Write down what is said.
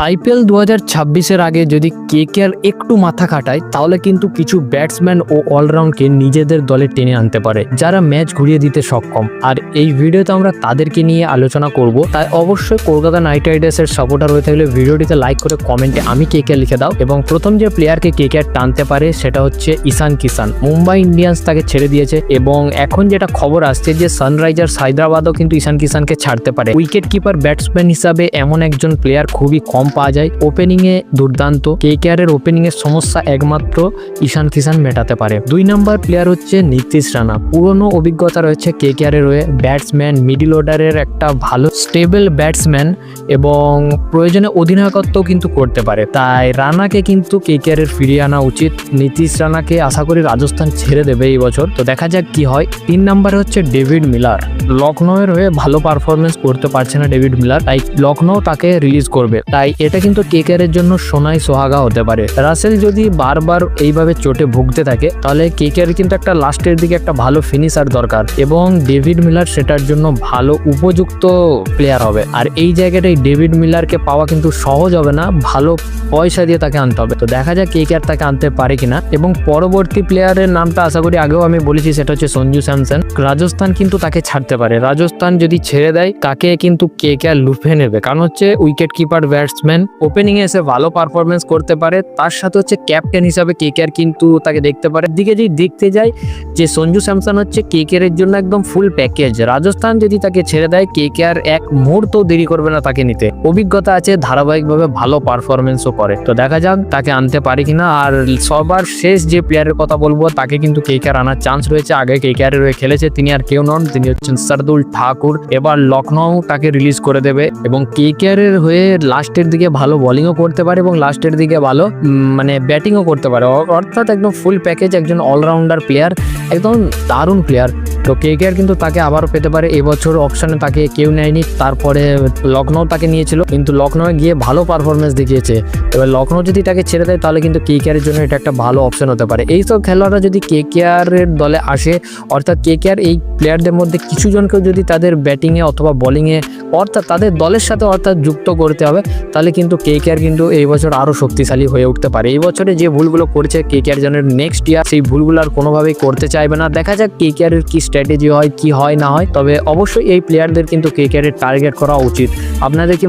IPL 2026-এর আগে যদি KKR একটু মাথা খাটায় তাহলে কিন্তু কিছু ব্যাটসম্যান ও অলরাউন্ডকে নিজেদের দলে টেনে আনতে পারে, যারা ম্যাচ ঘুরিয়ে দিতে সক্ষম। আর এই ভিডিওতে আমরা তাদেরকে নিয়ে আলোচনা করব। তাই অবশ্যই কলকাতা নাইট রাইডার্সের সাপোর্টার হয়ে থাকলে ভিডিওটিতে লাইক করে কমেন্টে আমি কেকেআর লিখে দাও। এবং প্রথম যে প্লেয়ারকে কেকেআর টানতে পারে সেটা হচ্ছে ঈশান কিষান। মুম্বাই ইন্ডিয়ান্স তাকে ছেড়ে দিয়েছে এবং এখন যেটা খবর আসছে যে সানরাইজার্স হায়দ্রাবাদও কিন্তু ঈশান কিষানকে ছাড়তে পারে। উইকেট কিপার ব্যাটসম্যান হিসাবে এমন একজন প্লেয়ার খুবই কম পাওয়া যায়। ওপেনিং এ দুর্দান্ত। কেকেআর এর ওপেনিং এর সমস্যা একমাত্র ঈশান কিষান মেটাতে পারে। 2 নম্বর প্লেয়ার হচ্ছে নীতিশ রানা। পুরনো অভিজ্ঞতা রয়েছে কেকেআর এর হয়ে। ব্যাটসম্যান, মিডিল অর্ডারের একটা ভালো স্টেবল ব্যাটসম্যান এবং প্রয়োজনে অধিনায়কত্ব কিন্তু করতে পারে। তাই রানাকে কিন্তু কেকেআর এর ফিরিয়ে আনা উচিত। নীতিশ রানাকে আশা করি রাজস্থান ছেড়ে দেবে এই বছর, তো দেখা যাক কি হয়। 3 নম্বরে হচ্ছে ডেভিড মিলার। লখনৌয়ের হয়ে ভালো পারফরমেন্স করতে পারছে না ডেভিড মিলার, তাই লখনৌ তাকে রিলিজ করবে। তাই এটা কিন্তু কেকেআর এর জন্য সোনাই সোহাগা হতে পারে। রাসেল যদি বারবার এইভাবে চোটে ভুগতে থাকে তাহলে কেকেআর কিন্তু একটা লাস্টের দিকে একটা ভালো ফিনিশার দরকার এবং ডেভিড মিলার সেটার জন্য ভালো উপযুক্ত প্লেয়ার হবে। আর এই জায়গাটায় ডেভিড মিলারকে পাওয়া কিন্তু সহজ হবে না, ভালো পয়সা দিয়ে তাকে আনতে হবে। তো দেখা যাক কেকেআর তাকে আনতে পারে কিনা। এবং পরবর্তী প্লেয়ারের নামটা আশা করি আগেও আমি বলেছি, সেটা হচ্ছে সঞ্জু স্যামসন। রাজস্থান কিন্তু তাকে ছাড়তে পারে। রাজস্থান যদি ছেড়ে দেয় তাকে কিন্তু কেকেআর লুফে নেবে, কারণ হচ্ছে উইকেট কিপার ব্যাটসম্যান, ওপেনিং এ এসে ভালো পারফরমেন্স করতে পারে। তার সাথে হচ্ছে ক্যাপ্টেন হিসাবে কেকেআর কিন্তু তাকে দেখতে পারে। দিকে যদি দেখতে যাই যে সঞ্জু স্যামসন হচ্ছে কেকেআর এর জন্য একদম ফুল প্যাকেজ। রাজস্থান যদি তাকে ছেড়ে দেয় কেকেআর এক মুহূর্ত দেরি করবে না তাকে নিতে। অভিজ্ঞতা আছে, ধারাবাহিকভাবে ভালো পারফরমেন্সও করে। তো দেখা যাক তাকে আনতে পারে কিনা। আর সবার শেষ যে প্লেয়ারের কথা বলবো তাকে কিন্তু কেকেআর আনার চান্স রয়েছে। আগে কেকেআর এর হয়ে খেলেছে, তিনি আর কেউ নন, তিনি হচ্ছেন শার্দুল ঠাকুর। এবার লখনৌ তাকে রিলিজ করে দেবে এবং কেকেআর এর হয়ে লাস্টের দিকে ভালো বোলিংও করতে পারে এবং লাস্টের দিকে ভালো ব্যাটিংও করতে পারে। অর্থাৎ একদম ফুল প্যাকেজ, একজন অলরাউন্ডার প্লেয়ার, একদম দারুণ প্লেয়ার। তো কেকেআর কিন্তু তাকে আবারও পেতে পারে। এবছর অপশনে তাকে কেউ নেয়নি, তারপরে লখনৌ তাকে নিয়েছিল, কিন্তু লখনৌয়ে গিয়ে ভালো পারফরমেন্স দেখিয়েছে। এবার লখনৌ যদি তাকে ছেড়ে দেয় তাহলে কিন্তু কেকেআর এর জন্য এটা একটা ভালো অপশন হতে পারে। এইসব খেলোয়াড়রা যদি কেকেআর এর দলে আসে, অর্থাৎ কেকেআর এই প্লেয়ারদের মধ্যে কিছু জনকেও যদি তাদের ব্যাটিংয়ে অথবা বোলিংয়ে অর্থাৎ তাদের দলের সাথে যুক্ত করতে হবে, তাহলে কিন্তু কেকেআর কিন্তু এই বছর আরও শক্তিশালী হয়ে উঠতে পারে। এই বছরে যে ভুলগুলো করেছে কেকেআর যেন নেক্সট ইয়ার সেই ভুলগুলো আর কোনোভাবেই করতে চাইবে না। দেখা যাক কেকেআর এর কি স্ট্র্যাটেজি হয়, কি হয় না হয়। তবে অবশ্যই এই প্লেয়ারদের কিন্তু কেকেআর এর টার্গেট করা উচিত। আপনাদের কি